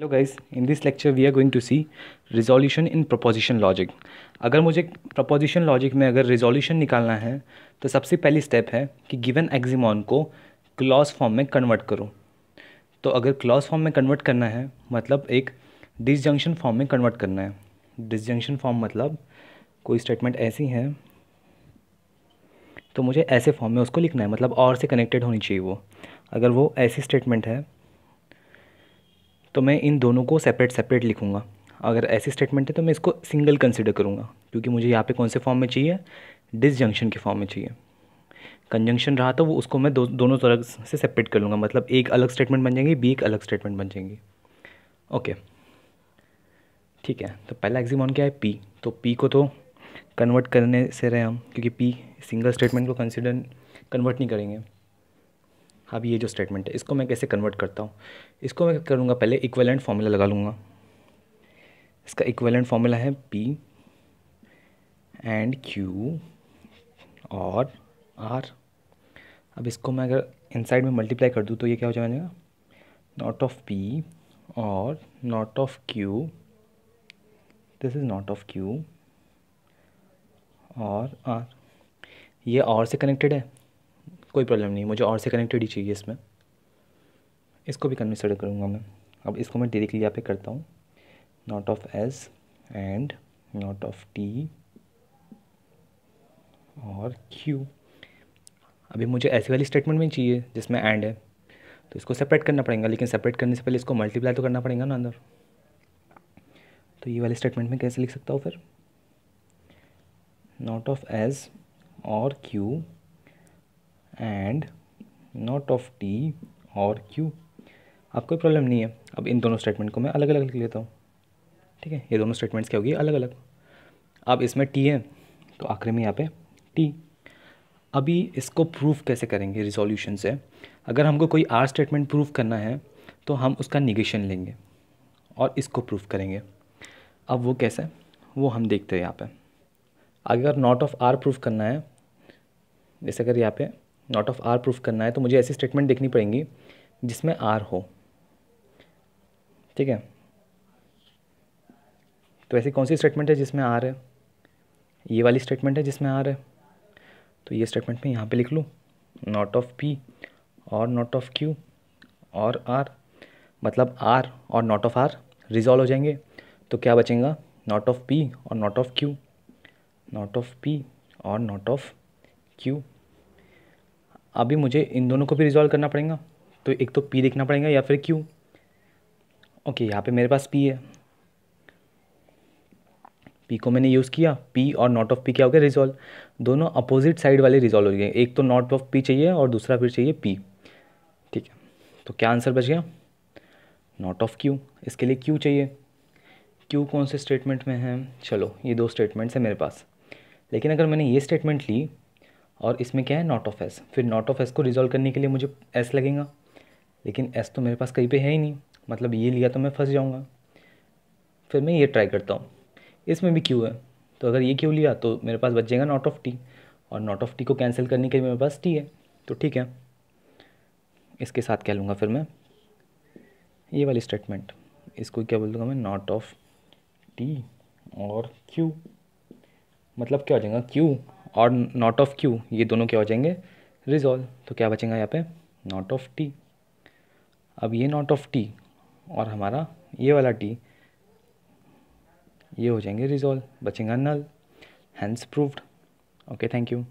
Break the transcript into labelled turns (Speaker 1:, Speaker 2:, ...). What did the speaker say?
Speaker 1: Hello guys, in this lecture we are going to see resolution in proposition logic. अगर मुझे proposition logic में अगर resolution निकालना है तो सबसे पहली स्टेप है कि गिवन एक्सिमॉन को क्लॉज फॉर्म में कन्वर्ट करो। तो अगर क्लॉज फॉर्म में कन्वर्ट करना है मतलब एक डिसजंक्शन फॉर्म में कन्वर्ट करना है। डिसजंक्शन फॉर्म मतलब कोई स्टेटमेंट ऐसी है तो मुझे ऐसे फॉर्म में उसको लिखना है, मतलब और से कनेक्टेड होनी चाहिए वो। अगर वो ऐसी स्टेटमेंट है तो मैं इन दोनों को सेपरेट सेपरेट लिखूँगा। अगर ऐसी स्टेटमेंट है तो मैं इसको सिंगल कंसिडर करूँगा, क्योंकि मुझे यहाँ पे कौन से फॉर्म में चाहिए, डिसजंक्शन के फॉर्म में चाहिए। कंजंक्शन रहा तो वो उसको मैं दोनों तरह से सेपरेट कर लूँगा, मतलब एक अलग स्टेटमेंट बन जाएंगी, बी एक अलग स्टेटमेंट बन जाएंगी। ओके ठीक है, तो पहला एक्सिमॉन क्या है, पी। तो पी को तो कन्वर्ट करने से रहे हम, क्योंकि पी सिंगल स्टेटमेंट को कन्वर्ट नहीं करेंगे। अब ये जो स्टेटमेंट है इसको मैं कैसे कन्वर्ट करता हूँ, इसको मैं करूँगा पहले इक्विवेलेंट फार्मूला लगा लूँगा। इसका इक्विवेलेंट फार्मूला है पी एंड क्यू और आर। अब इसको मैं अगर इनसाइड में मल्टीप्लाई कर दूँ तो ये क्या हो जाएगा, नॉट ऑफ पी और not of Q, this is not of Q और आर। ये और से कनेक्टेड है, कोई प्रॉब्लम नहीं, मुझे और से कनेक्टेड ही चाहिए इसमें। इसको भी कंसिडर करूँगा मैं। अब इसको मैं डायरेक्टली यहाँ पे करता हूँ, not of S and not of T और क्यू। अभी मुझे ऐसी वाली स्टेटमेंट में चाहिए जिसमें एंड है, तो इसको सेपरेट करना पड़ेगा, लेकिन सेपरेट करने से पहले इसको मल्टीप्लाई तो करना पड़ेगा ना अंदर। तो ये वाली स्टेटमेंट में कैसे लिख सकता हूँ फिर, नॉट ऑफ एस और Q and not of T और क्यू। अब कोई प्रॉब्लम नहीं है। अब इन दोनों स्टेटमेंट को मैं अलग अलग लिख लेता हूँ। ठीक है, ये दोनों स्टेटमेंट्स क्या होगी, अलग अलग। अब इसमें टी है तो आखिरी में यहाँ पे टी। अभी इसको प्रूफ कैसे करेंगे रिजोल्यूशन से। अगर हमको कोई आर स्टेटमेंट प्रूफ करना है तो हम उसका निगेशन लेंगे और इसको प्रूफ करेंगे। अब वो कैसे, वो हम देखते हैं यहाँ पे। अगर नॉट ऑफ आर प्रूफ करना है, जैसे अगर यहाँ पे नॉट ऑफ आर प्रूफ करना है तो मुझे ऐसी स्टेटमेंट देखनी पड़ेंगी जिसमें आर हो। ठीक है, तो ऐसी कौन सी स्टेटमेंट है जिसमें आर है, ये वाली स्टेटमेंट है जिसमें आर है। तो ये स्टेटमेंट मैं यहाँ पे लिख लूँ, नॉट ऑफ पी और नॉट ऑफ क्यू और आर, मतलब आर और नॉट ऑफ आर रिजॉल्व हो जाएंगे। तो क्या बचेगा, नॉट ऑफ पी और not of Q, not of P और नॉट ऑफ क्यू। अभी मुझे इन दोनों को भी रिजॉल्व करना पड़ेगा, तो एक तो पी देखना पड़ेगा या फिर क्यू। ओके, यहाँ पे मेरे पास पी है, पी को मैंने यूज़ किया, पी और नॉट ऑफ पी क्या हो गया, रिजॉल्व। दोनों अपोजिट साइड वाले रिजॉल्व हो गए, एक तो नॉट ऑफ पी चाहिए और दूसरा फिर चाहिए पी। ठीक है, तो क्या आंसर बच गया, नॉट ऑफ क्यू। इसके लिए क्यू चाहिए, क्यू कौन से स्टेटमेंट में है, चलो ये दो स्टेटमेंट्स हैं मेरे पास। लेकिन अगर मैंने ये स्टेटमेंट ली और इसमें क्या है, नॉट ऑफ एस, फिर नॉट ऑफ एस को रिजॉल्व करने के लिए मुझे एस लगेगा, लेकिन एस तो मेरे पास कहीं पे है ही नहीं, मतलब ये लिया तो मैं फंस जाऊँगा। फिर मैं ये ट्राई करता हूँ, इसमें भी क्यू है, तो अगर ये क्यू लिया तो मेरे पास बच जाएगा नॉट ऑफ टी, और नॉट ऑफ टी को कैंसिल करने के लिए मेरे पास टी है। तो ठीक है, इसके साथ क्या लूँगा फिर मैं, ये वाली स्टेटमेंट, इसको क्या बोल दूँगा मैं, नॉट ऑफ टी और क्यू। मतलब क्या हो जाएगा, क्यू और नॉट ऑफ क्यू ये दोनों क्या हो जाएंगे, रिजॉल्व। तो क्या बचेगा यहाँ पे, नॉट ऑफ टी। अब ये नॉट ऑफ टी और हमारा ये वाला टी ये हो जाएंगे रिजॉल्व, बचेगा null, hence proved. Okay, thank you.